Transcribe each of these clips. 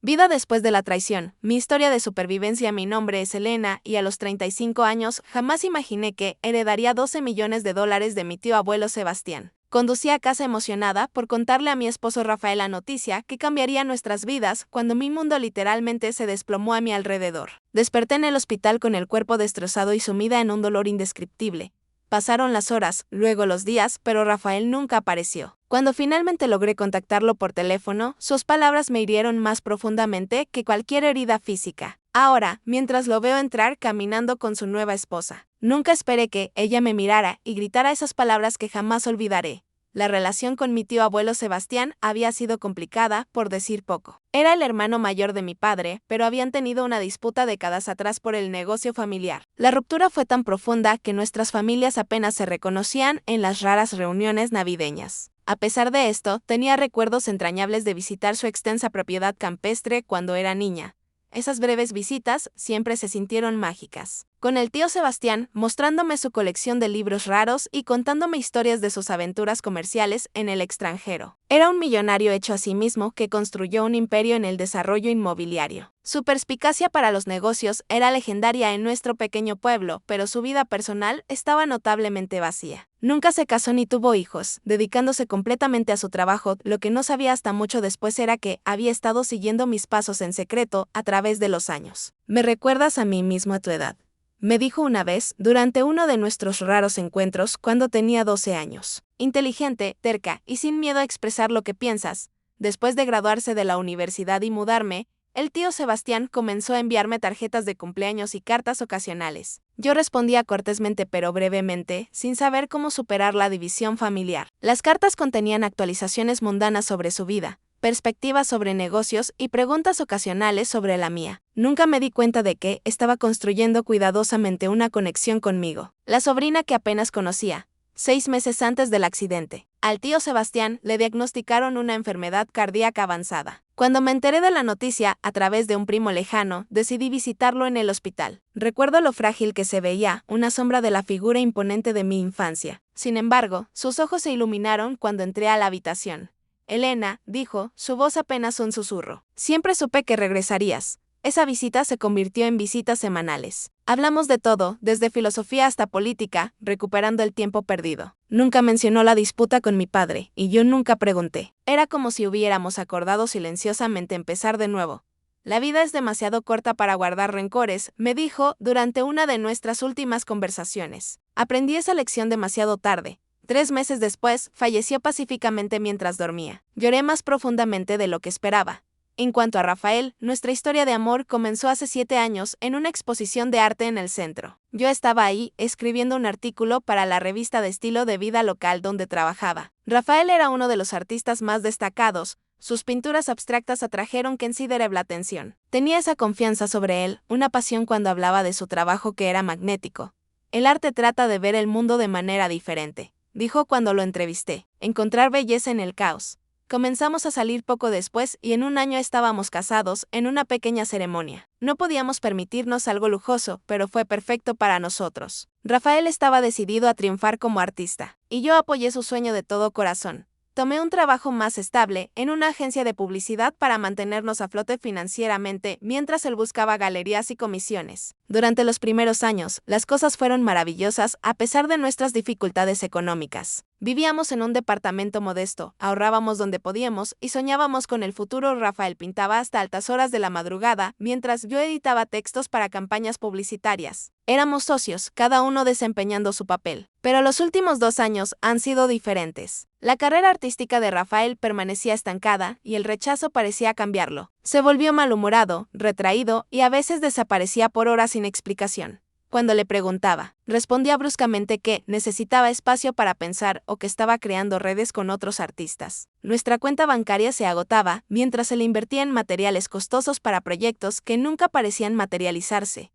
Vida después de la traición. Mi historia de supervivencia. Mi nombre es Elena y a los 35 años jamás imaginé que heredaría 12 millones de dólares de mi tío abuelo Sebastián. Conducí a casa emocionada por contarle a mi esposo Rafael la noticia que cambiaría nuestras vidas cuando mi mundo literalmente se desplomó a mi alrededor. Desperté en el hospital con el cuerpo destrozado y sumida en un dolor indescriptible. Pasaron las horas, luego los días, pero Rafael nunca apareció. Cuando finalmente logré contactarlo por teléfono, sus palabras me hirieron más profundamente que cualquier herida física. Ahora, mientras lo veo entrar caminando con su nueva esposa, nunca esperé que ella me mirara y gritara esas palabras que jamás olvidaré. La relación con mi tío abuelo Sebastián había sido complicada, por decir poco. Era el hermano mayor de mi padre, pero habían tenido una disputa décadas atrás por el negocio familiar. La ruptura fue tan profunda que nuestras familias apenas se reconocían en las raras reuniones navideñas. A pesar de esto, tenía recuerdos entrañables de visitar su extensa propiedad campestre cuando era niña. Esas breves visitas siempre se sintieron mágicas. Con el tío Sebastián mostrándome su colección de libros raros y contándome historias de sus aventuras comerciales en el extranjero. Era un millonario hecho a sí mismo que construyó un imperio en el desarrollo inmobiliario. Su perspicacia para los negocios era legendaria en nuestro pequeño pueblo, pero su vida personal estaba notablemente vacía. Nunca se casó ni tuvo hijos, dedicándose completamente a su trabajo. Lo que no sabía hasta mucho después era que había estado siguiendo mis pasos en secreto a través de los años. «Me recuerdas a mí mismo a tu edad», me dijo una vez, durante uno de nuestros raros encuentros cuando tenía 12 años. Inteligente, terca y sin miedo a expresar lo que piensas. Después de graduarse de la universidad y mudarme, el tío Sebastián comenzó a enviarme tarjetas de cumpleaños y cartas ocasionales. Yo respondía cortésmente pero brevemente, sin saber cómo superar la división familiar. Las cartas contenían actualizaciones mundanas sobre su vida, perspectivas sobre negocios y preguntas ocasionales sobre la mía. Nunca me di cuenta de que estaba construyendo cuidadosamente una conexión conmigo, la sobrina que apenas conocía. 6 meses antes del accidente, al tío Sebastián le diagnosticaron una enfermedad cardíaca avanzada. Cuando me enteré de la noticia a través de un primo lejano, decidí visitarlo en el hospital. Recuerdo lo frágil que se veía, una sombra de la figura imponente de mi infancia. Sin embargo, sus ojos se iluminaron cuando entré a la habitación. «Elena», dijo, su voz apenas un susurro. «Siempre supe que regresarías». Esa visita se convirtió en visitas semanales. Hablamos de todo, desde filosofía hasta política, recuperando el tiempo perdido. Nunca mencionó la disputa con mi padre, y yo nunca pregunté. Era como si hubiéramos acordado silenciosamente empezar de nuevo. «La vida es demasiado corta para guardar rencores», me dijo durante una de nuestras últimas conversaciones. Aprendí esa lección demasiado tarde. 3 meses después, falleció pacíficamente mientras dormía. Lloré más profundamente de lo que esperaba. En cuanto a Rafael, nuestra historia de amor comenzó hace 7 años en una exposición de arte en el centro. Yo estaba ahí, escribiendo un artículo para la revista de estilo de vida local donde trabajaba. Rafael era uno de los artistas más destacados. Sus pinturas abstractas atrajeron considerable atención. Tenía esa confianza sobre él, una pasión cuando hablaba de su trabajo que era magnético. «El arte trata de ver el mundo de manera diferente», dijo cuando lo entrevisté. «Encontrar belleza en el caos». Comenzamos a salir poco después y en un año estábamos casados en una pequeña ceremonia. No podíamos permitirnos algo lujoso, pero fue perfecto para nosotros. Rafael estaba decidido a triunfar como artista, y yo apoyé su sueño de todo corazón. Tomé un trabajo más estable en una agencia de publicidad para mantenernos a flote financieramente mientras él buscaba galerías y comisiones. Durante los primeros años, las cosas fueron maravillosas a pesar de nuestras dificultades económicas. Vivíamos en un departamento modesto, ahorrábamos donde podíamos y soñábamos con el futuro. Rafael pintaba hasta altas horas de la madrugada mientras yo editaba textos para campañas publicitarias. Éramos socios, cada uno desempeñando su papel. Pero los últimos 2 años han sido diferentes. La carrera artística de Rafael permanecía estancada y el rechazo parecía cambiarlo. Se volvió malhumorado, retraído y a veces desaparecía por horas sin explicación. Cuando le preguntaba, respondía bruscamente que necesitaba espacio para pensar o que estaba creando redes con otros artistas. Nuestra cuenta bancaria se agotaba mientras se le invertía en materiales costosos para proyectos que nunca parecían materializarse.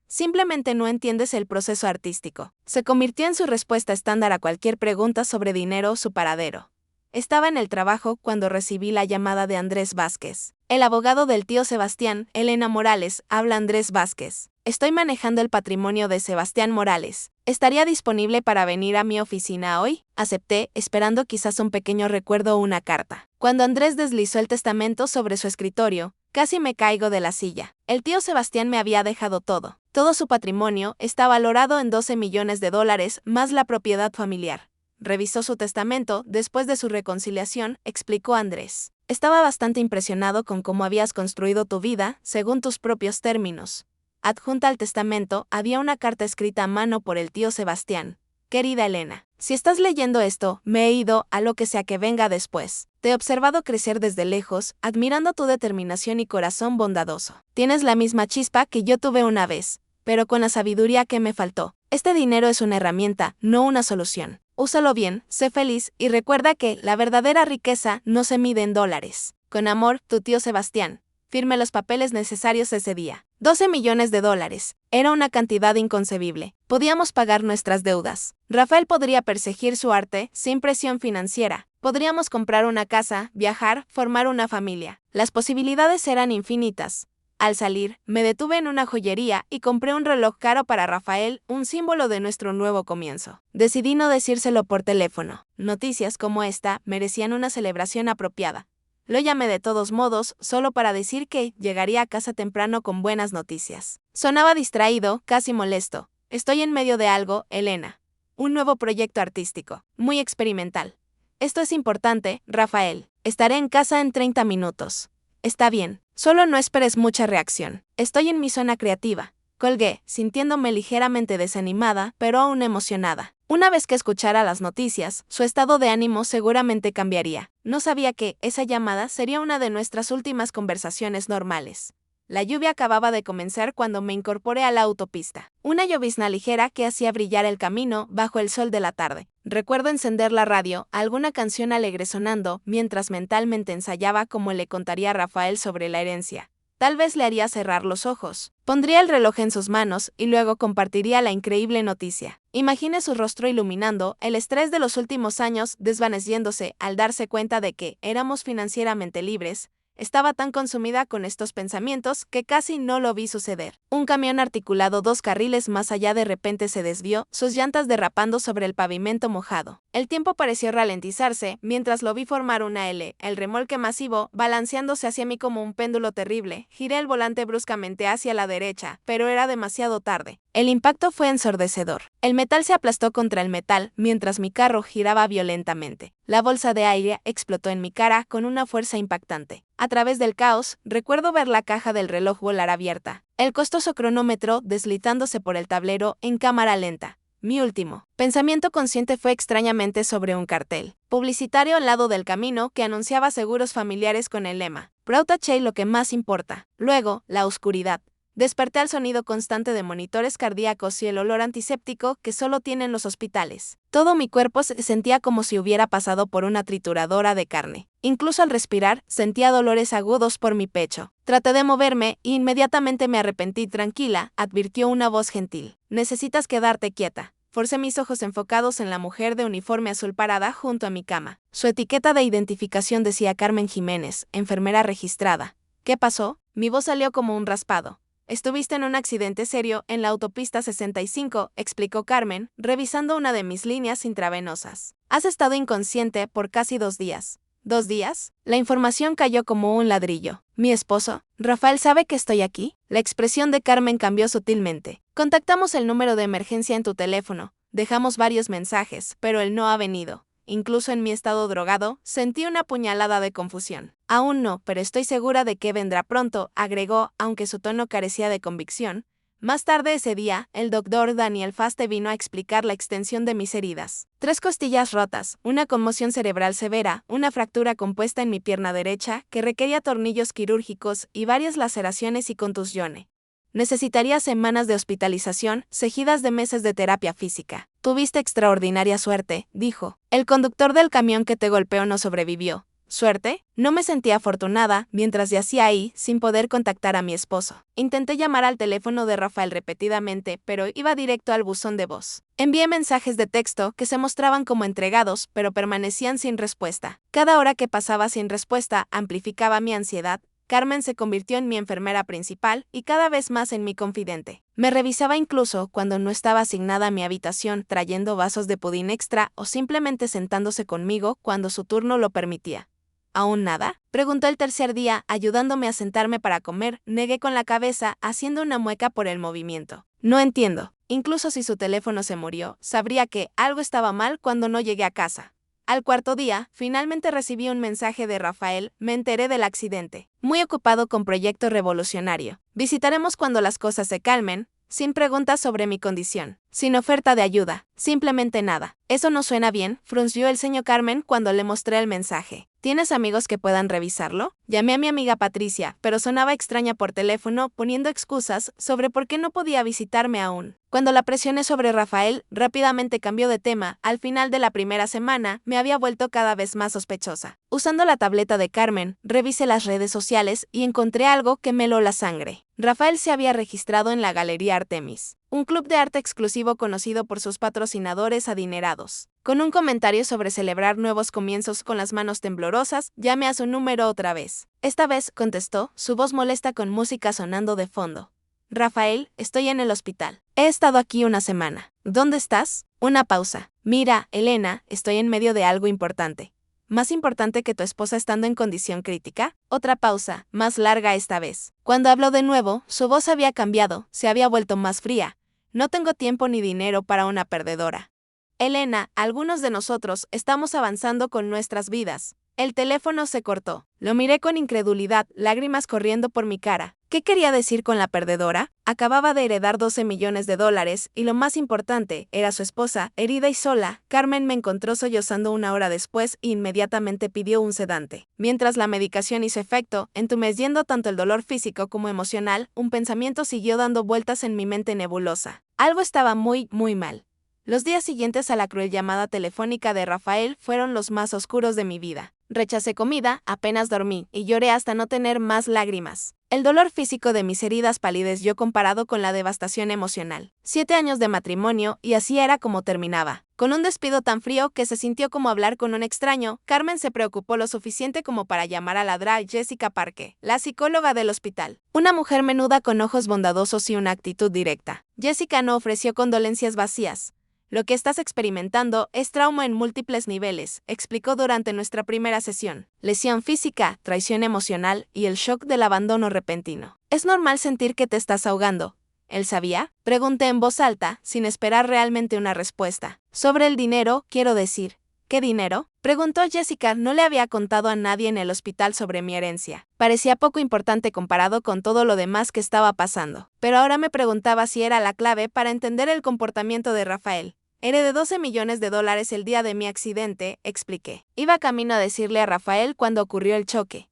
«Simplemente no entiendes el proceso artístico», se convirtió en su respuesta estándar a cualquier pregunta sobre dinero o su paradero. Estaba en el trabajo cuando recibí la llamada de Andrés Vázquez. «El abogado del tío Sebastián, Elena Morales», habla Andrés Vázquez. «Estoy manejando el patrimonio de Sebastián Morales. ¿Estaría disponible para venir a mi oficina hoy?». Acepté, esperando quizás un pequeño recuerdo o una carta. Cuando Andrés deslizó el testamento sobre su escritorio, Casi me caigo de la silla. El tío Sebastián me había dejado todo. Todo su patrimonio está valorado en 12 millones de dólares más la propiedad familiar. Revisó su testamento después de su reconciliación, explicó Andrés. Estaba bastante impresionado con cómo habías construido tu vida, según tus propios términos. Adjunta al testamento había una carta escrita a mano por el tío Sebastián. Querida Elena, si estás leyendo esto, me he ido a lo que sea que venga después. Te he observado crecer desde lejos, admirando tu determinación y corazón bondadoso. Tienes la misma chispa que yo tuve una vez, pero con la sabiduría que me faltó. Este dinero es una herramienta, no una solución. Úsalo bien, sé feliz y recuerda que la verdadera riqueza no se mide en dólares. Con amor, tu tío Sebastián. Firme los papeles necesarios ese día. 12 millones de dólares. Era una cantidad inconcebible. Podíamos pagar nuestras deudas. Rafael podría perseguir su arte sin presión financiera. Podríamos comprar una casa, viajar, formar una familia. Las posibilidades eran infinitas. Al salir, me detuve en una joyería y compré un reloj caro para Rafael, un símbolo de nuestro nuevo comienzo. Decidí no decírselo por teléfono. Noticias como esta merecían una celebración apropiada. Lo llamé de todos modos, solo para decir que llegaría a casa temprano con buenas noticias. Sonaba distraído, casi molesto. Estoy en medio de algo, Elena. Un nuevo proyecto artístico, muy experimental. Esto es importante, Rafael. Estaré en casa en 30 minutos. Está bien, solo no esperes mucha reacción. Estoy en mi zona creativa. Colgué, sintiéndome ligeramente desanimada, pero aún emocionada. Una vez que escuchara las noticias, su estado de ánimo seguramente cambiaría. No sabía que esa llamada sería una de nuestras últimas conversaciones normales. La lluvia acababa de comenzar cuando me incorporé a la autopista. Una llovizna ligera que hacía brillar el camino bajo el sol de la tarde. Recuerdo encender la radio, alguna canción alegre sonando, mientras mentalmente ensayaba cómo le contaría a Rafael sobre la herencia. Tal vez le haría cerrar los ojos. Pondría el reloj en sus manos y luego compartiría la increíble noticia. Imaginé su rostro iluminando, el estrés de los últimos años desvaneciéndose al darse cuenta de que éramos financieramente libres. Estaba tan consumida con estos pensamientos que casi no lo vi suceder. Un camión articulado 2 carriles más allá de repente se desvió, sus llantas derrapando sobre el pavimento mojado. El tiempo pareció ralentizarse mientras lo vi formar una L, el remolque masivo, balanceándose hacia mí como un péndulo terrible. Giré el volante bruscamente hacia la derecha, pero era demasiado tarde. El impacto fue ensordecedor. El metal se aplastó contra el metal mientras mi carro giraba violentamente. La bolsa de aire explotó en mi cara con una fuerza impactante. A través del caos, recuerdo ver la caja del reloj volar abierta, el costoso cronómetro deslizándose por el tablero en cámara lenta. Mi último pensamiento consciente fue extrañamente sobre un cartel publicitario al lado del camino que anunciaba seguros familiares con el lema "Protege lo que más importa". Luego, la oscuridad. Desperté al sonido constante de monitores cardíacos y el olor antiséptico que solo tienen los hospitales. Todo mi cuerpo se sentía como si hubiera pasado por una trituradora de carne. Incluso al respirar, sentía dolores agudos por mi pecho. Traté de moverme y inmediatamente me arrepentí. Tranquila, advirtió una voz gentil. Necesitas quedarte quieta. Forcé mis ojos enfocados en la mujer de uniforme azul parada junto a mi cama. Su etiqueta de identificación decía Carmen Jiménez, enfermera registrada. ¿Qué pasó? Mi voz salió como un raspado. Estuviste en un accidente serio en la autopista 65, explicó Carmen, revisando una de mis líneas intravenosas. Has estado inconsciente por casi 2 días. ¿2 días? La información cayó como un ladrillo. ¿Mi esposo? ¿Rafael sabe que estoy aquí? La expresión de Carmen cambió sutilmente. Contactamos el número de emergencia en tu teléfono. Dejamos varios mensajes, pero él no ha venido. Incluso en mi estado drogado, sentí una puñalada de confusión. Aún no, pero estoy segura de que vendrá pronto, agregó, aunque su tono carecía de convicción. Más tarde ese día, el doctor Daniel Faste vino a explicar la extensión de mis heridas. 3 costillas rotas, una conmoción cerebral severa, una fractura compuesta en mi pierna derecha que requería tornillos quirúrgicos y varias laceraciones y contusiones. Necesitaría semanas de hospitalización, seguidas de meses de terapia física. Tuviste extraordinaria suerte, dijo. El conductor del camión que te golpeó no sobrevivió. ¿Suerte? No me sentía afortunada mientras yacía ahí sin poder contactar a mi esposo. Intenté llamar al teléfono de Rafael repetidamente, pero iba directo al buzón de voz. Envié mensajes de texto que se mostraban como entregados, pero permanecían sin respuesta. Cada hora que pasaba sin respuesta amplificaba mi ansiedad. Carmen se convirtió en mi enfermera principal y cada vez más en mi confidente. Me revisaba incluso cuando no estaba asignada a mi habitación, trayendo vasos de pudín extra o simplemente sentándose conmigo cuando su turno lo permitía. ¿Aún nada? Preguntó el tercer día, ayudándome a sentarme para comer. Negué con la cabeza, haciendo una mueca por el movimiento. No entiendo. Incluso si su teléfono se murió, sabría que algo estaba mal cuando no llegué a casa. Al cuarto día, finalmente recibí un mensaje de Rafael. Me enteré del accidente. Muy ocupado con proyecto revolucionario. Visitaremos cuando las cosas se calmen. Sin preguntas sobre mi condición, sin oferta de ayuda, simplemente nada. Eso no suena bien, frunció el ceño Carmen cuando le mostré el mensaje. ¿Tienes amigos que puedan revisarlo? Llamé a mi amiga Patricia, pero sonaba extraña por teléfono, poniendo excusas sobre por qué no podía visitarme aún. Cuando la presioné sobre Rafael, rápidamente cambió de tema. Al final de la primera semana, me había vuelto cada vez más sospechosa. Usando la tableta de Carmen, revisé las redes sociales y encontré algo que me heló la sangre. Rafael se había registrado en la Galería Artemis, un club de arte exclusivo conocido por sus patrocinadores adinerados. Con un comentario sobre celebrar nuevos comienzos con las manos temblorosas, llamé a su número otra vez. Esta vez, contestó, su voz molesta con música sonando de fondo. Rafael, estoy en el hospital. He estado aquí una semana. ¿Dónde estás? Una pausa. Mira, Elena, estoy en medio de algo importante. ¿Más importante que tu esposa estando en condición crítica? Otra pausa, más larga esta vez. Cuando habló de nuevo, su voz había cambiado, se había vuelto más fría. No tengo tiempo ni dinero para una perdedora. Elena, algunos de nosotros estamos avanzando con nuestras vidas. El teléfono se cortó. Lo miré con incredulidad, lágrimas corriendo por mi cara. ¿Qué quería decir con la perdedora? Acababa de heredar 12 millones de dólares y lo más importante, era su esposa, herida y sola. Carmen me encontró sollozando una hora después e inmediatamente pidió un sedante. Mientras la medicación hizo efecto, entumeciendo tanto el dolor físico como emocional, un pensamiento siguió dando vueltas en mi mente nebulosa. Algo estaba muy mal. Los días siguientes a la cruel llamada telefónica de Rafael fueron los más oscuros de mi vida. Rechacé comida, apenas dormí, y lloré hasta no tener más lágrimas. El dolor físico de mis heridas palideció comparado con la devastación emocional. 7 años de matrimonio, y así era como terminaba. Con un despido tan frío que se sintió como hablar con un extraño, Carmen se preocupó lo suficiente como para llamar a la Dra. Jessica Parke, la psicóloga del hospital. Una mujer menuda con ojos bondadosos y una actitud directa. Jessica no ofreció condolencias vacías. Lo que estás experimentando es trauma en múltiples niveles, explicó durante nuestra primera sesión. Lesión física, traición emocional y el shock del abandono repentino. Es normal sentir que te estás ahogando. ¿Él sabía? Pregunté en voz alta, sin esperar realmente una respuesta. Sobre el dinero, quiero decir. ¿Qué dinero? Preguntó Jessica. No le había contado a nadie en el hospital sobre mi herencia. Parecía poco importante comparado con todo lo demás que estaba pasando. Pero ahora me preguntaba si era la clave para entender el comportamiento de Rafael. Heredé 12 millones de dólares el día de mi accidente, expliqué. Iba camino a decirle a Rafael cuando ocurrió el choque.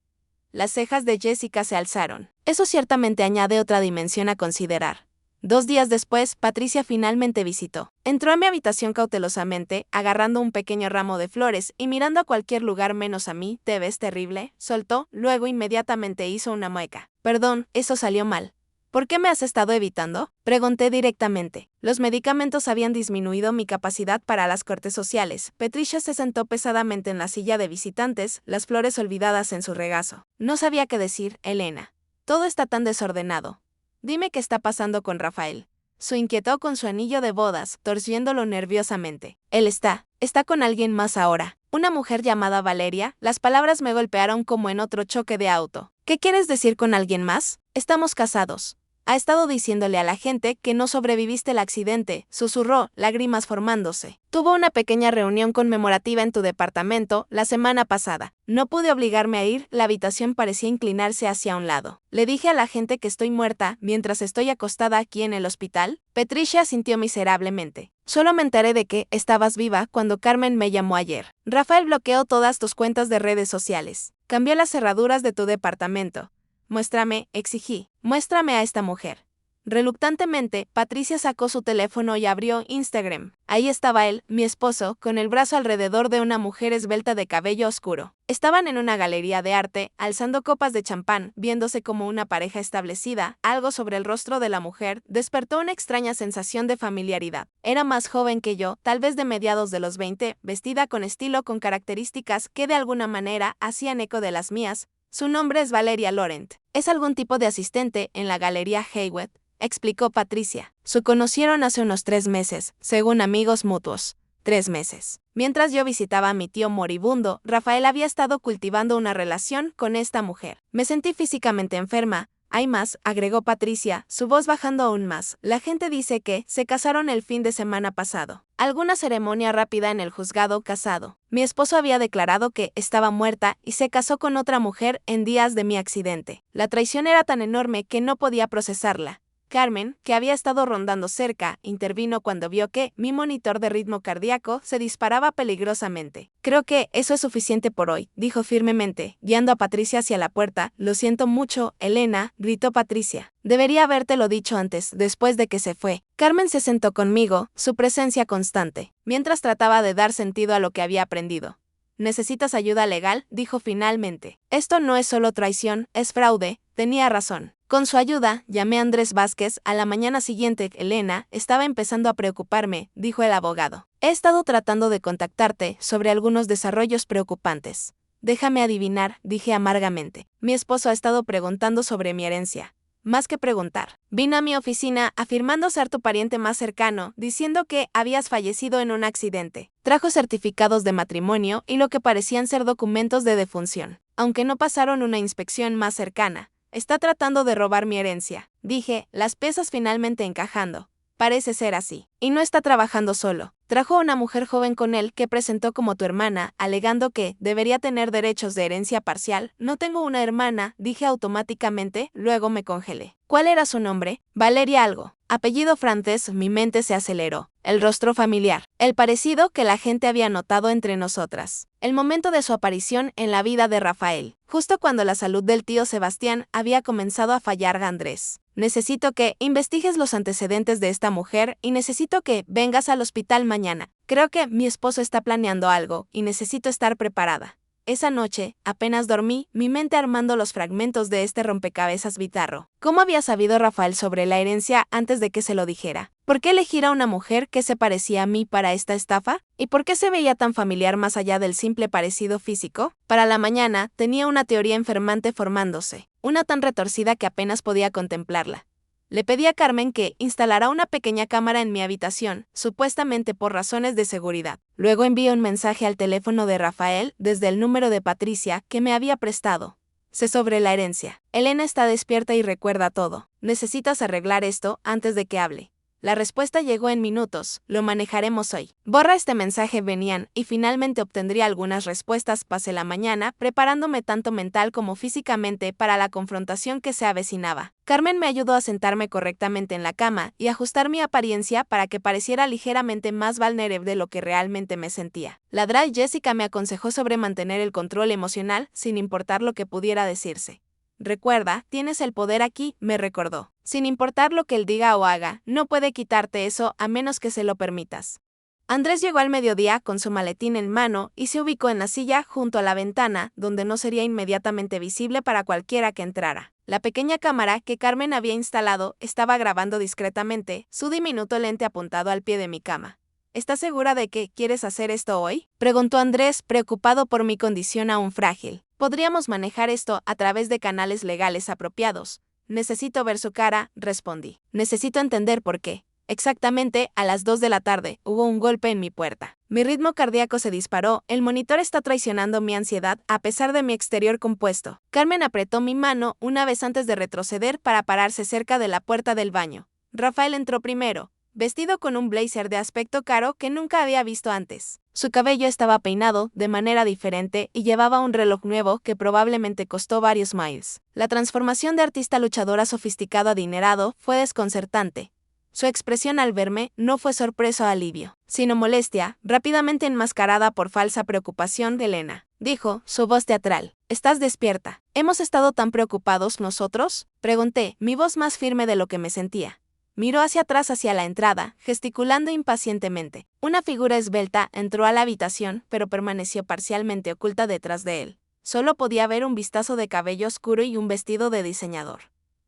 Las cejas de Jessica se alzaron. Eso ciertamente añade otra dimensión a considerar. 2 días después, Patricia finalmente visitó. Entró a mi habitación cautelosamente, agarrando un pequeño ramo de flores y mirando a cualquier lugar menos a mí. ¿Te ves terrible?, soltó, luego inmediatamente hizo una mueca. Perdón, eso salió mal. ¿Por qué me has estado evitando? Pregunté directamente. Los medicamentos habían disminuido mi capacidad para las cortes sociales. Patricia se sentó pesadamente en la silla de visitantes, las flores olvidadas en su regazo. No sabía qué decir, Elena. Todo está tan desordenado. Dime qué está pasando con Rafael. Se inquietó con su anillo de bodas, torciéndolo nerviosamente. Él está con alguien más ahora. Una mujer llamada Valeria. Las palabras me golpearon como en otro choque de auto. ¿Qué quieres decir con alguien más? Estamos casados. Ha estado diciéndole a la gente que no sobreviviste el accidente, susurró, lágrimas formándose. Tuvo una pequeña reunión conmemorativa en tu departamento la semana pasada. No pude obligarme a ir, la habitación parecía inclinarse hacia un lado. Le dije a la gente que estoy muerta mientras estoy acostada aquí en el hospital. Patricia sintió miserablemente. Solo me enteré de que estabas viva cuando Carmen me llamó ayer. Rafael bloqueó todas tus cuentas de redes sociales. Cambió las cerraduras de tu departamento. Muéstrame, exigí. Muéstrame a esta mujer. Reluctantemente, Patricia sacó su teléfono y abrió Instagram. Ahí estaba él, mi esposo, con el brazo alrededor de una mujer esbelta de cabello oscuro. Estaban en una galería de arte, alzando copas de champán, viéndose como una pareja establecida. Algo sobre el rostro de la mujer despertó una extraña sensación de familiaridad. Era más joven que yo, tal vez de mediados de los 20, vestida con estilo con características que de alguna manera hacían eco de las mías. Su nombre es Valeria Laurent. Es algún tipo de asistente en la Galería Hayward, explicó Patricia. Se conocieron hace unos 3 meses, según amigos mutuos. 3 meses. Mientras yo visitaba a mi tío moribundo, Rafael había estado cultivando una relación con esta mujer. Me sentí físicamente enferma. Hay más, agregó Patricia, su voz bajando aún más. La gente dice que se casaron el fin de semana pasado. Alguna ceremonia rápida en el juzgado casado. Mi esposo había declarado que estaba muerta y se casó con otra mujer en días de mi accidente. La traición era tan enorme que no podía procesarla. Carmen, que había estado rondando cerca, intervino cuando vio que mi monitor de ritmo cardíaco se disparaba peligrosamente. Creo que eso es suficiente por hoy, dijo firmemente, guiando a Patricia hacia la puerta. Lo siento mucho, Elena, gritó Patricia. Debería habértelo dicho antes, después de que se fue. Carmen se sentó conmigo, su presencia constante, mientras trataba de dar sentido a lo que había aprendido. ¿Necesitas ayuda legal?, dijo finalmente. Esto no es solo traición, es fraude. Tenía razón. Con su ayuda, llamé a Andrés Vázquez. A la mañana siguiente, Elena, estaba empezando a preocuparme, dijo el abogado. He estado tratando de contactarte sobre algunos desarrollos preocupantes. Déjame adivinar, dije amargamente. Mi esposo ha estado preguntando sobre mi herencia. Más que preguntar. Vino a mi oficina afirmando ser tu pariente más cercano, diciendo que habías fallecido en un accidente. Trajo certificados de matrimonio y lo que parecían ser documentos de defunción. Aunque no pasaron una inspección más cercana. Está tratando de robar mi herencia, dije, las piezas finalmente encajando. Parece ser así. Y no está trabajando solo. Trajo a una mujer joven con él que presentó como tu hermana, alegando que debería tener derechos de herencia parcial. No tengo una hermana, dije automáticamente, luego me congelé. ¿Cuál era su nombre? Valeria algo. Apellido francés, mi mente se aceleró. El rostro familiar. El parecido que la gente había notado entre nosotras. El momento de su aparición en la vida de Rafael. Justo cuando la salud del tío Sebastián había comenzado a fallar a Andrés. Necesito que investigues los antecedentes de esta mujer y necesito que vengas al hospital mañana. Creo que mi esposo está planeando algo y necesito estar preparada. Esa noche, apenas dormí, mi mente armando los fragmentos de este rompecabezas bizarro. ¿Cómo había sabido Rafael sobre la herencia antes de que se lo dijera? ¿Por qué elegir a una mujer que se parecía a mí para esta estafa? ¿Y por qué se veía tan familiar más allá del simple parecido físico? Para la mañana, tenía una teoría enfermante formándose, una tan retorcida que apenas podía contemplarla. Le pedí a Carmen que instalara una pequeña cámara en mi habitación, supuestamente por razones de seguridad. Luego envié un mensaje al teléfono de Rafael desde el número de Patricia que me había prestado. Sé sobre la herencia. Elena está despierta y recuerda todo. Necesitas arreglar esto antes de que hable. La respuesta llegó en minutos. Lo manejaremos hoy. Borra este mensaje, venían, y finalmente obtendría algunas respuestas. Pasé la mañana preparándome tanto mental como físicamente para la confrontación que se avecinaba. Carmen me ayudó a sentarme correctamente en la cama y ajustar mi apariencia para que pareciera ligeramente más vulnerable de lo que realmente me sentía. La Dry Jessica me aconsejó sobre mantener el control emocional sin importar lo que pudiera decirse. Recuerda, tienes el poder aquí, me recordó. Sin importar lo que él diga o haga, no puede quitarte eso a menos que se lo permitas. Andrés llegó al mediodía con su maletín en mano y se ubicó en la silla junto a la ventana, donde no sería inmediatamente visible para cualquiera que entrara. La pequeña cámara que Carmen había instalado estaba grabando discretamente, su diminuto lente apuntado al pie de mi cama. ¿Estás segura de que quieres hacer esto hoy?, preguntó Andrés, preocupado por mi condición aún frágil. Podríamos manejar esto a través de canales legales apropiados. Necesito ver su cara, respondí. Necesito entender por qué. Exactamente a las 2 de la tarde, hubo un golpe en mi puerta. Mi ritmo cardíaco se disparó, el monitor está traicionando mi ansiedad a pesar de mi exterior compuesto. Carmen apretó mi mano una vez antes de retroceder para pararse cerca de la puerta del baño. Rafael entró primero, vestido con un blazer de aspecto caro que nunca había visto antes. Su cabello estaba peinado de manera diferente y llevaba un reloj nuevo que probablemente costó varios miles. La transformación de artista luchadora sofisticado adinerado fue desconcertante. Su expresión al verme no fue sorpresa o alivio, sino molestia, rápidamente enmascarada por falsa preocupación de Elena. Dijo, su voz teatral. ¿Estás despierta? ¿Hemos estado tan preocupados nosotros?, pregunté, mi voz más firme de lo que me sentía. Miró hacia atrás hacia la entrada, gesticulando impacientemente. Una figura esbelta entró a la habitación, pero permaneció parcialmente oculta detrás de él. Solo podía ver un vistazo de cabello oscuro y un vestido de diseñador.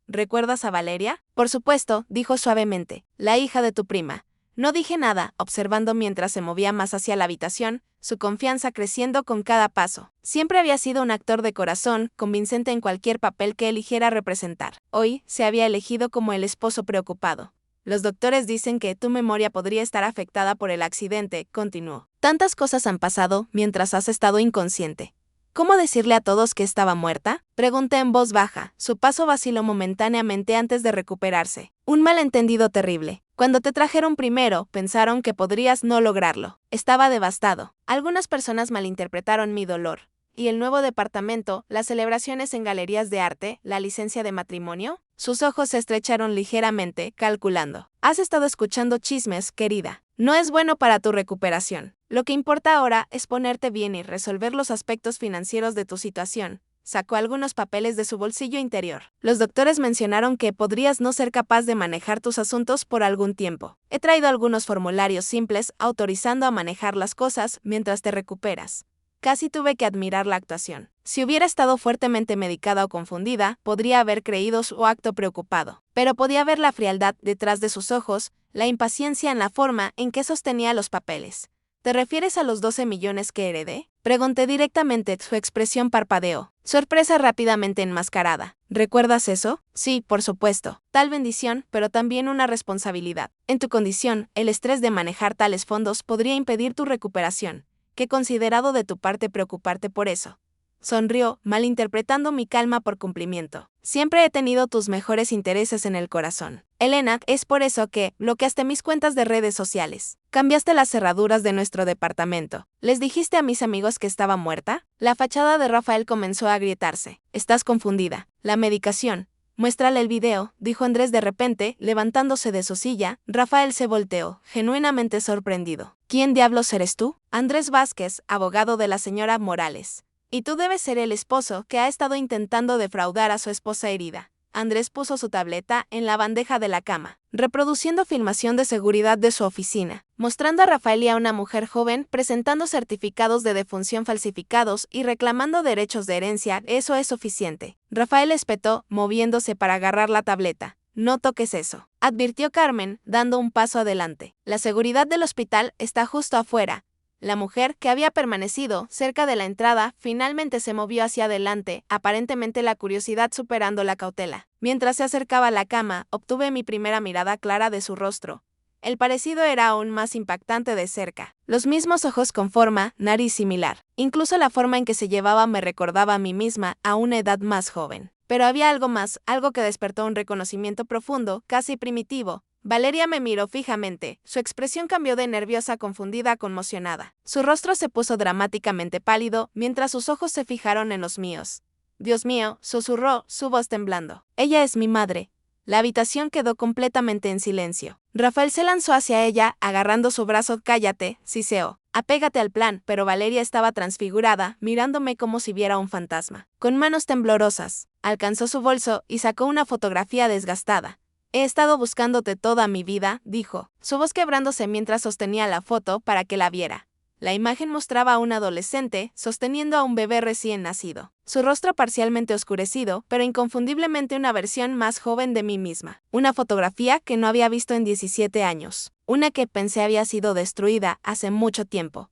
¿Recuerdas a Valeria? Por supuesto, dijo suavemente, la hija de tu prima. No dije nada, observando mientras se movía más hacia la habitación, su confianza creciendo con cada paso. Siempre había sido un actor de corazón, convincente en cualquier papel que eligiera representar. Hoy, se había elegido como el esposo preocupado. Los doctores dicen que tu memoria podría estar afectada por el accidente, continuó. Tantas cosas han pasado mientras has estado inconsciente. ¿Cómo decirle a todos que estaba muerta? Pregunté en voz baja. Su paso vaciló momentáneamente antes de recuperarse. Un malentendido terrible. Cuando te trajeron primero, pensaron que podrías no lograrlo. Estaba devastado. Algunas personas malinterpretaron mi dolor. ¿Y el nuevo departamento, las celebraciones en galerías de arte, la licencia de matrimonio? Sus ojos se estrecharon ligeramente, calculando. Has estado escuchando chismes, querida. No es bueno para tu recuperación. Lo que importa ahora es ponerte bien y resolver los aspectos financieros de tu situación. Sacó algunos papeles de su bolsillo interior. Los doctores mencionaron que podrías no ser capaz de manejar tus asuntos por algún tiempo. He traído algunos formularios simples autorizando a manejar las cosas mientras te recuperas. Casi tuve que admirar la actuación. Si hubiera estado fuertemente medicada o confundida, podría haber creído su acto preocupado. Pero podía ver la frialdad detrás de sus ojos, la impaciencia en la forma en que sostenía los papeles. ¿Te refieres a los 12 millones que heredé? Pregunté directamente, su expresión parpadeó. Sorpresa rápidamente enmascarada. ¿Recuerdas eso? Sí, por supuesto. Tal bendición, pero también una responsabilidad. En tu condición, el estrés de manejar tales fondos podría impedir tu recuperación. ¿Qué considerado de tu parte preocuparte por eso? Sonrió, malinterpretando mi calma por cumplimiento. Siempre he tenido tus mejores intereses en el corazón. Elena, es por eso que bloqueaste mis cuentas de redes sociales. Cambiaste las cerraduras de nuestro departamento. ¿Les dijiste a mis amigos que estaba muerta? La fachada de Rafael comenzó a agrietarse. Estás confundida. La medicación. Muéstrale el video, dijo Andrés de repente, levantándose de su silla. Rafael se volteó, genuinamente sorprendido. ¿Quién diablos eres tú? Andrés Vázquez, abogado de la señora Morales. Y tú debes ser el esposo que ha estado intentando defraudar a su esposa herida. Andrés puso su tableta en la bandeja de la cama, reproduciendo filmación de seguridad de su oficina, mostrando a Rafael y a una mujer joven presentando certificados de defunción falsificados y reclamando derechos de herencia. Eso es suficiente. Rafael espetó, moviéndose para agarrar la tableta. No toques eso, advirtió Carmen, dando un paso adelante. La seguridad del hospital está justo afuera. La mujer, que había permanecido cerca de la entrada, finalmente se movió hacia adelante, aparentemente la curiosidad superando la cautela. Mientras se acercaba a la cama, obtuve mi primera mirada clara de su rostro. El parecido era aún más impactante de cerca. Los mismos ojos con forma, nariz similar. Incluso la forma en que se llevaba me recordaba a mí misma a una edad más joven. Pero había algo más, algo que despertó un reconocimiento profundo, casi primitivo. Valeria me miró fijamente, su expresión cambió de nerviosa a confundida a conmocionada. Su rostro se puso dramáticamente pálido, mientras sus ojos se fijaron en los míos. Dios mío, susurró, su voz temblando. Ella es mi madre. La habitación quedó completamente en silencio. Rafael se lanzó hacia ella, agarrando su brazo. Cállate, siseó. Apégate al plan, pero Valeria estaba transfigurada, mirándome como si viera un fantasma. Con manos temblorosas, alcanzó su bolso y sacó una fotografía desgastada. He estado buscándote toda mi vida, dijo, su voz quebrándose mientras sostenía la foto para que la viera. La imagen mostraba a un adolescente sosteniendo a un bebé recién nacido. Su rostro parcialmente oscurecido, pero inconfundiblemente una versión más joven de mí misma. Una fotografía que no había visto en 17 años. Una que pensé había sido destruida hace mucho tiempo.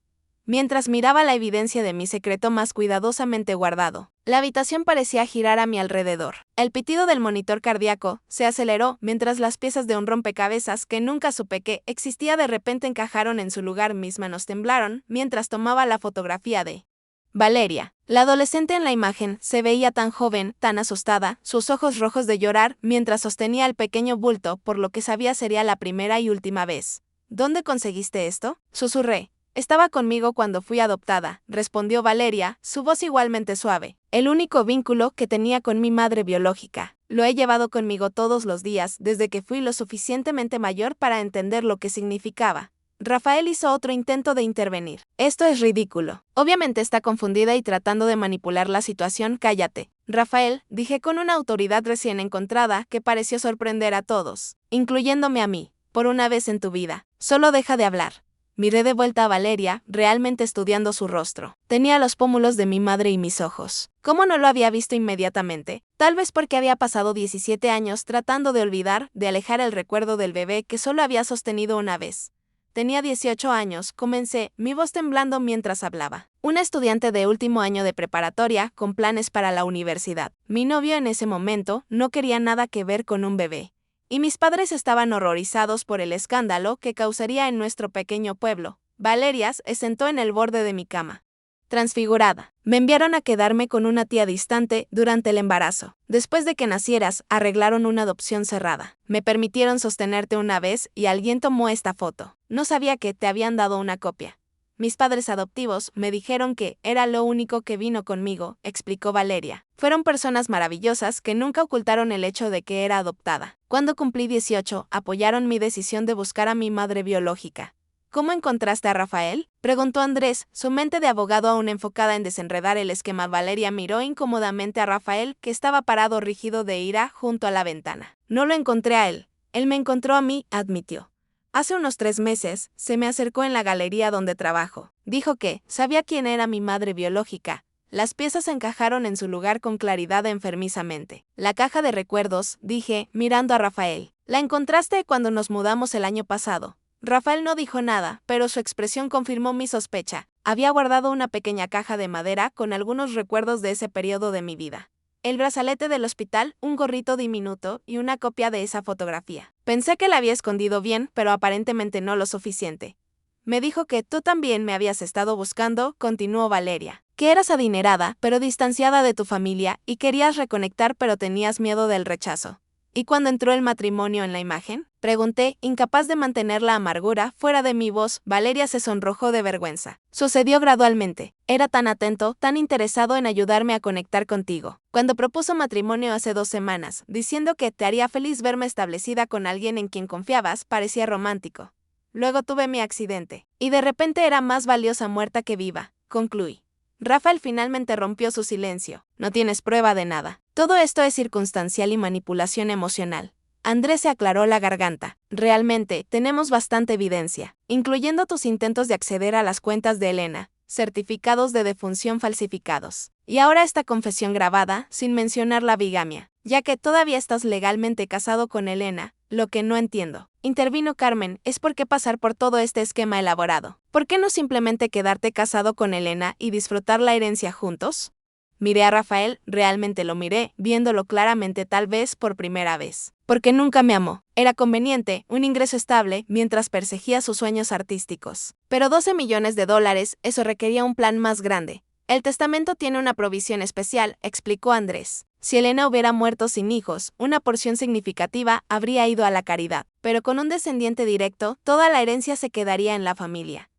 Mientras miraba la evidencia de mi secreto más cuidadosamente guardado, la habitación parecía girar a mi alrededor. El pitido del monitor cardíaco se aceleró mientras las piezas de un rompecabezas que nunca supe que existía de repente encajaron en su lugar. Mis manos temblaron mientras tomaba la fotografía de Valeria. La adolescente en la imagen se veía tan joven, tan asustada, sus ojos rojos de llorar mientras sostenía el pequeño bulto, por lo que sabía sería la primera y última vez. ¿Dónde conseguiste esto? Susurré. Estaba conmigo cuando fui adoptada, respondió Valeria, su voz igualmente suave. El único vínculo que tenía con mi madre biológica. Lo he llevado conmigo todos los días desde que fui lo suficientemente mayor para entender lo que significaba. Rafael hizo otro intento de intervenir. Esto es ridículo. Obviamente está confundida y tratando de manipular la situación. Cállate. Rafael, dije con una autoridad recién encontrada que pareció sorprender a todos, incluyéndome a mí. Por una vez en tu vida, solo deja de hablar. Miré de vuelta a Valeria, realmente estudiando su rostro. Tenía los pómulos de mi madre y mis ojos. ¿Cómo no lo había visto inmediatamente? Tal vez porque había pasado 17 años tratando de olvidar, de alejar el recuerdo del bebé que solo había sostenido una vez. Tenía 18 años, comencé, mi voz temblando mientras hablaba. Una estudiante de último año de preparatoria, con planes para la universidad. Mi novio en ese momento no quería nada que ver con un bebé. y mis padres estaban horrorizados por el escándalo que causaría en nuestro pequeño pueblo. Valeria se sentó en el borde de mi cama, transfigurada. Me enviaron a quedarme con una tía distante durante el embarazo. Después de que nacieras, arreglaron una adopción cerrada. Me permitieron sostenerte una vez y alguien tomó esta foto. No sabía que te habían dado una copia. Mis padres adoptivos me dijeron que era lo único que vino conmigo, explicó Valeria. Fueron personas maravillosas que nunca ocultaron el hecho de que era adoptada. Cuando cumplí 18, apoyaron mi decisión de buscar a mi madre biológica. ¿Cómo encontraste a Rafael?, preguntó Andrés, su mente de abogado aún enfocada en desenredar el esquema. Valeria miró incómodamente a Rafael, que estaba parado rígido de ira junto a la ventana. No lo encontré a él. Él me encontró a mí, admitió. Hace unos 3 meses, se me acercó en la galería donde trabajo. Dijo que sabía quién era mi madre biológica. Las piezas encajaron en su lugar con claridad enfermizamente. La caja de recuerdos, dije, mirando a Rafael. La encontraste cuando nos mudamos el año pasado. Rafael no dijo nada, pero su expresión confirmó mi sospecha. Había guardado una pequeña caja de madera con algunos recuerdos de ese periodo de mi vida. El brazalete del hospital, un gorrito diminuto y una copia de esa fotografía. Pensé que la había escondido bien, pero aparentemente no lo suficiente. Me dijo que tú también me habías estado buscando, continuó Valeria. Que eras adinerada, pero distanciada de tu familia, y querías reconectar pero tenías miedo del rechazo. ¿Y cuando entró el matrimonio en la imagen?, pregunté, incapaz de mantener la amargura fuera de mi voz. Valeria se sonrojó de vergüenza. Sucedió gradualmente. Era tan atento, tan interesado en ayudarme a conectar contigo. Cuando propuso matrimonio hace 2 semanas, diciendo que te haría feliz verme establecida con alguien en quien confiabas, parecía romántico. Luego tuve mi accidente. Y de repente era más valiosa muerta que viva, concluí. Rafael finalmente rompió su silencio. No tienes prueba de nada. Todo esto es circunstancial y manipulación emocional. Andrés se aclaró la garganta. Realmente, tenemos bastante evidencia, incluyendo tus intentos de acceder a las cuentas de Elena, certificados de defunción falsificados. Y ahora esta confesión grabada, sin mencionar la bigamia, ya que todavía estás legalmente casado con Elena, lo que no entiendo. Intervino Carmen, ¿es por qué pasar por todo este esquema elaborado? ¿Por qué no simplemente quedarte casado con Elena y disfrutar la herencia juntos? Miré a Rafael, realmente lo miré, viéndolo claramente tal vez por primera vez. Porque nunca me amó. Era conveniente, un ingreso estable, mientras perseguía sus sueños artísticos. Pero $12 millones, eso requería un plan más grande. El testamento tiene una provisión especial, explicó Andrés. Si Elena hubiera muerto sin hijos, una porción significativa habría ido a la caridad. Pero con un descendiente directo, toda la herencia se quedaría en la familia.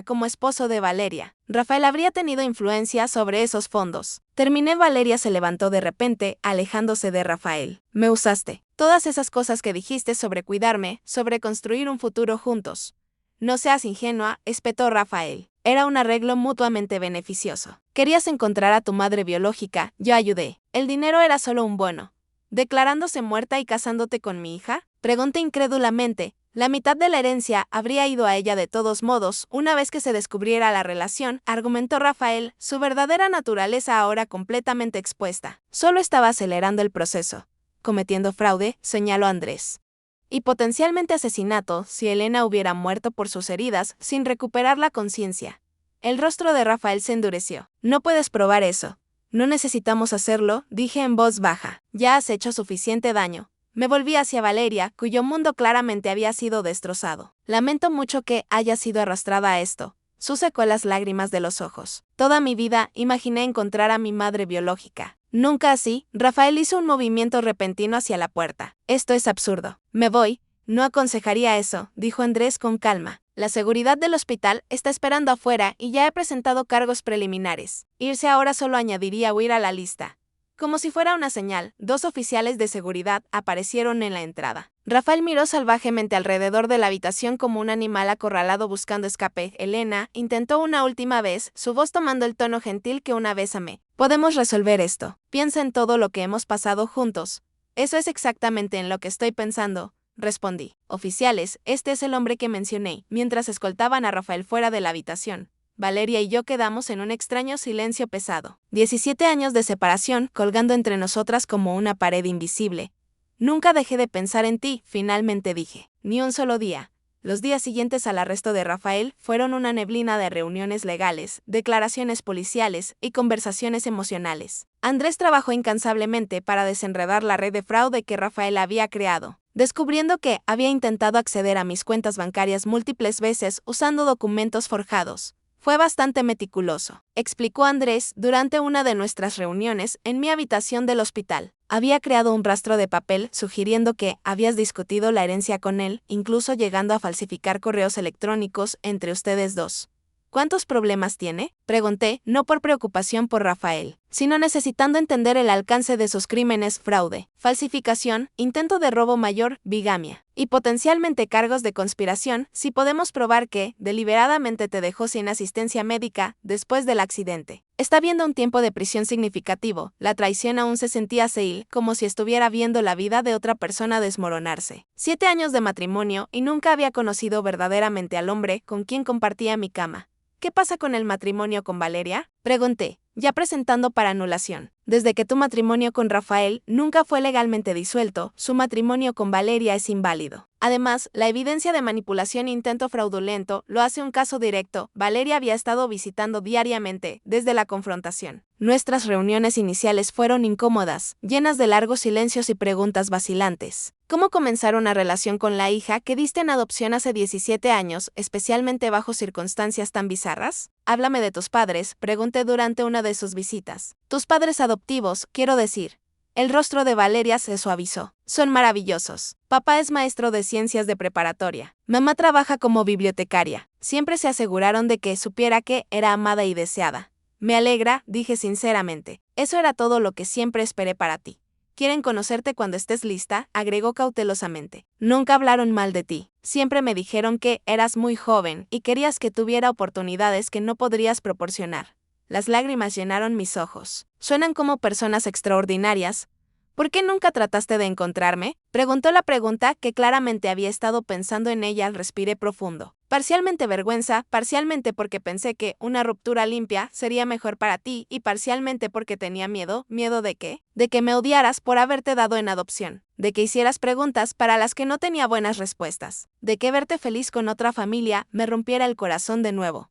Como esposo de Valeria. Rafael habría tenido influencia sobre esos fondos. Terminé. Valeria se levantó de repente, alejándose de Rafael. Me usaste. Todas esas cosas que dijiste sobre cuidarme, sobre construir un futuro juntos. No seas ingenua, espetó Rafael. Era un arreglo mutuamente beneficioso. Querías encontrar a tu madre biológica, yo ayudé. El dinero era solo un bono. ¿Declarándose muerta y casándote con mi hija?, pregunté incrédulamente. La mitad de la herencia habría ido a ella de todos modos, una vez que se descubriera la relación, argumentó Rafael, su verdadera naturaleza ahora completamente expuesta. Solo estaba acelerando el proceso. Cometiendo fraude, señaló Andrés. Y potencialmente asesinato, si Elena hubiera muerto por sus heridas, sin recuperar la conciencia. El rostro de Rafael se endureció. No puedes probar eso. No necesitamos hacerlo, dije en voz baja. Ya has hecho suficiente daño. Me volví hacia Valeria, cuyo mundo claramente había sido destrozado. Lamento mucho que haya sido arrastrada a esto. Su secó las lágrimas de los ojos. Toda mi vida imaginé encontrar a mi madre biológica. Nunca así. Rafael hizo un movimiento repentino hacia la puerta. Esto es absurdo. Me voy. No aconsejaría eso, dijo Andrés con calma. La seguridad del hospital está esperando afuera y ya he presentado cargos preliminares. Irse ahora solo añadiría huir a la lista. Como si fuera una señal, 2 oficiales de seguridad aparecieron en la entrada. Rafael miró salvajemente alrededor de la habitación como un animal acorralado buscando escape. Elena intentó una última vez, su voz tomando el tono gentil que una vez amé. Podemos resolver esto. Piensa en todo lo que hemos pasado juntos. Eso es exactamente en lo que estoy pensando, respondí. Oficiales, este es el hombre que mencioné, mientras escoltaban a Rafael fuera de la habitación. Valeria y yo quedamos en un extraño silencio pesado. 17 años de separación colgando entre nosotras como una pared invisible. Nunca dejé de pensar en ti, finalmente dije. Ni un solo día. Los días siguientes al arresto de Rafael fueron una neblina de reuniones legales, declaraciones policiales y conversaciones emocionales. Andrés trabajó incansablemente para desenredar la red de fraude que Rafael había creado. descubriendo que había intentado acceder a mis cuentas bancarias múltiples veces usando documentos forjados. Fue bastante meticuloso, explicó Andrés durante una de nuestras reuniones en mi habitación del hospital. Había creado un rastro de papel sugiriendo que habías discutido la herencia con él, incluso llegando a falsificar correos electrónicos entre ustedes dos. ¿Cuántos problemas tiene?, pregunté, no por preocupación por Rafael, sino necesitando entender el alcance de sus crímenes: fraude, falsificación, intento de robo mayor, bigamia, y potencialmente cargos de conspiración, si podemos probar que, deliberadamente te dejó sin asistencia médica después del accidente. Está viendo un tiempo de prisión significativo, la traición aún se sentía Seil, como si estuviera viendo la vida de otra persona desmoronarse. 7 años de matrimonio y nunca había conocido verdaderamente al hombre con quien compartía mi cama. ¿Qué pasa con el matrimonio con Valeria?, pregunté, ya presentando para anulación. Desde que tu matrimonio con Rafael nunca fue legalmente disuelto, su matrimonio con Valeria es inválido. Además, la evidencia de manipulación e intento fraudulento lo hace un caso directo. Valeria había estado visitando diariamente desde la confrontación. Nuestras reuniones iniciales fueron incómodas, llenas de largos silencios y preguntas vacilantes. ¿Cómo comenzar una relación con la hija que diste en adopción hace 17 años, especialmente bajo circunstancias tan bizarras? Háblame de tus padres, pregunté durante una de sus visitas. Tus padres adoptivos, quiero decir. El rostro de Valeria se suavizó. Son maravillosos. Papá es maestro de ciencias de preparatoria. Mamá trabaja como bibliotecaria. Siempre se aseguraron de que supiera que era amada y deseada. Me alegra, dije sinceramente. Eso era todo lo que siempre esperé para ti. Quieren conocerte cuando estés lista, agregó cautelosamente. Nunca hablaron mal de ti. Siempre me dijeron que eras muy joven y querías que tuviera oportunidades que no podrías proporcionar. Las lágrimas llenaron mis ojos. Suenan como personas extraordinarias. ¿Por qué nunca trataste de encontrarme?, preguntó la pregunta que claramente había estado pensando en ella. Respiré profundo. Parcialmente vergüenza, parcialmente porque pensé que una ruptura limpia sería mejor para ti y parcialmente porque tenía miedo. ¿Miedo de qué? De que me odiaras por haberte dado en adopción, de que hicieras preguntas para las que no tenía buenas respuestas, de que verte feliz con otra familia me rompiera el corazón de nuevo.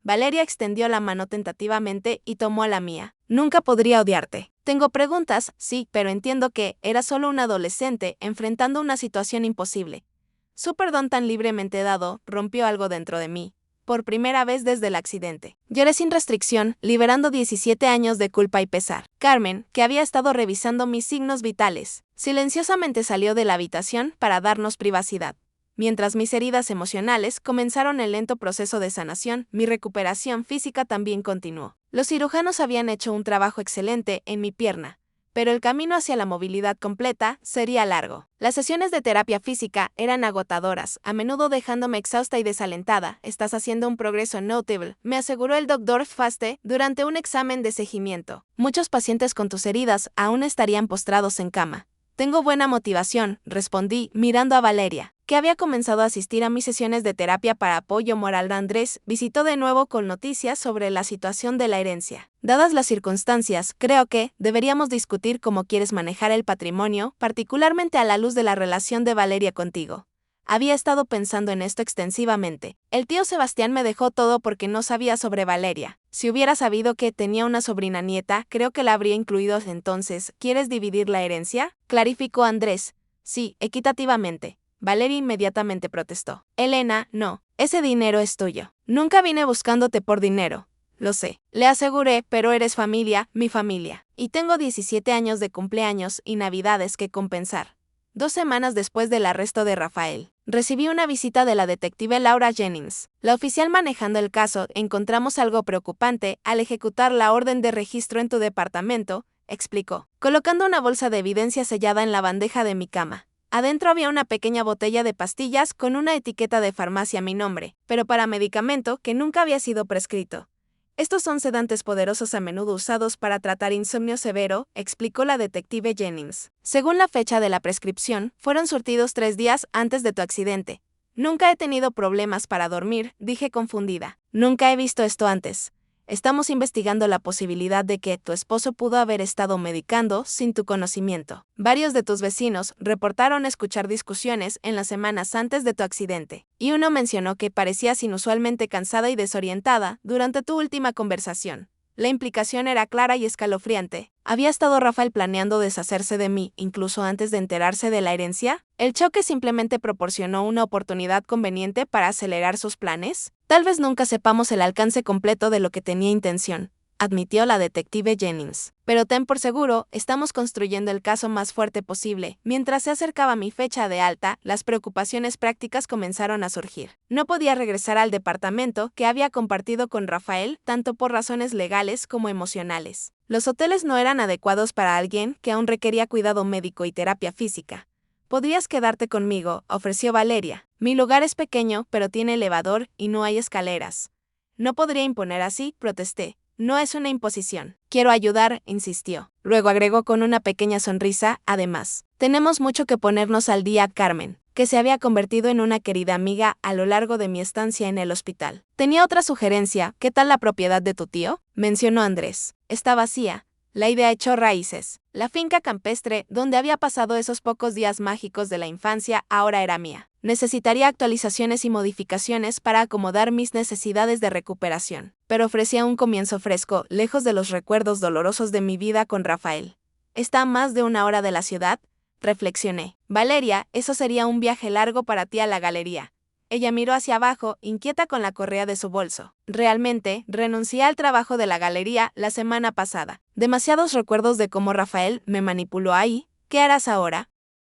Valeria extendió la mano tentativamente y tomó la mía. Nunca podría odiarte. Tengo preguntas, sí, pero entiendo que era solo un adolescente enfrentando una situación imposible. Su perdón tan libremente dado rompió algo dentro de mí, por primera vez desde el accidente. Lloré sin restricción, liberando 17 años de culpa y pesar. Carmen, que había estado revisando mis signos vitales, silenciosamente salió de la habitación para darnos privacidad. Mientras mis heridas emocionales comenzaron el lento proceso de sanación, mi recuperación física también continuó. Los cirujanos habían hecho un trabajo excelente en mi pierna, pero el camino hacia la movilidad completa sería largo. Las sesiones de terapia física eran agotadoras, a menudo dejándome exhausta y desalentada. Estás haciendo un progreso notable, me aseguró el Dr. Faste durante un examen de seguimiento. Muchos pacientes con tus heridas aún estarían postrados en cama. Tengo buena motivación, respondí, mirando a Valeria, que había comenzado a asistir a mis sesiones de terapia para apoyo moral. Andrés visitó de nuevo con noticias sobre la situación de la herencia. Dadas las circunstancias, creo que deberíamos discutir cómo quieres manejar el patrimonio, particularmente a la luz de la relación de Valeria contigo. Había estado pensando en esto extensivamente. El tío Sebastián me dejó todo porque no sabía sobre Valeria. Si hubiera sabido que tenía una sobrina nieta, creo que la habría incluido. Entonces, ¿quieres dividir la herencia?, clarificó Andrés. Sí, equitativamente. Valeria inmediatamente protestó. Elena, no. Ese dinero es tuyo. Nunca vine buscándote por dinero. Lo sé. Le aseguré, pero eres familia, mi familia. Y tengo 17 años de cumpleaños y navidades que compensar. 2 semanas después del arresto de Rafael, recibí una visita de la detective Laura Jennings. La oficial manejando el caso. Encontramos algo preocupante al ejecutar la orden de registro en tu departamento, explicó, colocando una bolsa de evidencia sellada en la bandeja de mi cama. Adentro había una pequeña botella de pastillas con una etiqueta de farmacia a mi nombre, pero para medicamento que nunca había sido prescrito. Estos son sedantes poderosos a menudo usados para tratar insomnio severo, explicó la detective Jennings. Según la fecha de la prescripción, fueron surtidos 3 días antes de tu accidente. Nunca he tenido problemas para dormir, dije confundida. Nunca he visto esto antes. Estamos investigando la posibilidad de que tu esposo pudo haber estado medicando sin tu conocimiento. Varios de tus vecinos reportaron escuchar discusiones en las semanas antes de tu accidente, y uno mencionó que parecías inusualmente cansada y desorientada durante tu última conversación. La implicación era clara y escalofriante. ¿Había estado Rafael planeando deshacerse de mí incluso antes de enterarse de la herencia? ¿El choque simplemente proporcionó una oportunidad conveniente para acelerar sus planes? Tal vez nunca sepamos el alcance completo de lo que tenía intención, admitió la detective Jennings. Pero ten por seguro, estamos construyendo el caso más fuerte posible. Mientras se acercaba mi fecha de alta, las preocupaciones prácticas comenzaron a surgir. No podía regresar al departamento que había compartido con Rafael, tanto por razones legales como emocionales. Los hoteles no eran adecuados para alguien que aún requería cuidado médico y terapia física. «Podrías quedarte conmigo», ofreció Valeria. «Mi lugar es pequeño, pero tiene elevador y no hay escaleras». «No podría imponer así», protesté. «No es una imposición. Quiero ayudar», insistió. Luego agregó con una pequeña sonrisa, «Además, tenemos mucho que ponernos al día, Carmen», que se había convertido en una querida amiga a lo largo de mi estancia en el hospital. Tenía otra sugerencia. «¿Qué tal la propiedad de tu tío?», mencionó Andrés. «Está vacía». La idea echó raíces. La finca campestre, donde había pasado esos pocos días mágicos de la infancia, ahora era mía. Necesitaría actualizaciones y modificaciones para acomodar mis necesidades de recuperación, pero ofrecía un comienzo fresco, lejos de los recuerdos dolorosos de mi vida con Rafael. ¿Está a más de una hora de la ciudad?, reflexioné. «Valeria, eso sería un viaje largo para ti a la galería». Ella miró hacia abajo, inquieta con la correa de su bolso. «Realmente, renuncié al trabajo de la galería la semana pasada. Demasiados recuerdos de cómo Rafael me manipuló ahí. ¿Qué harás ahora?».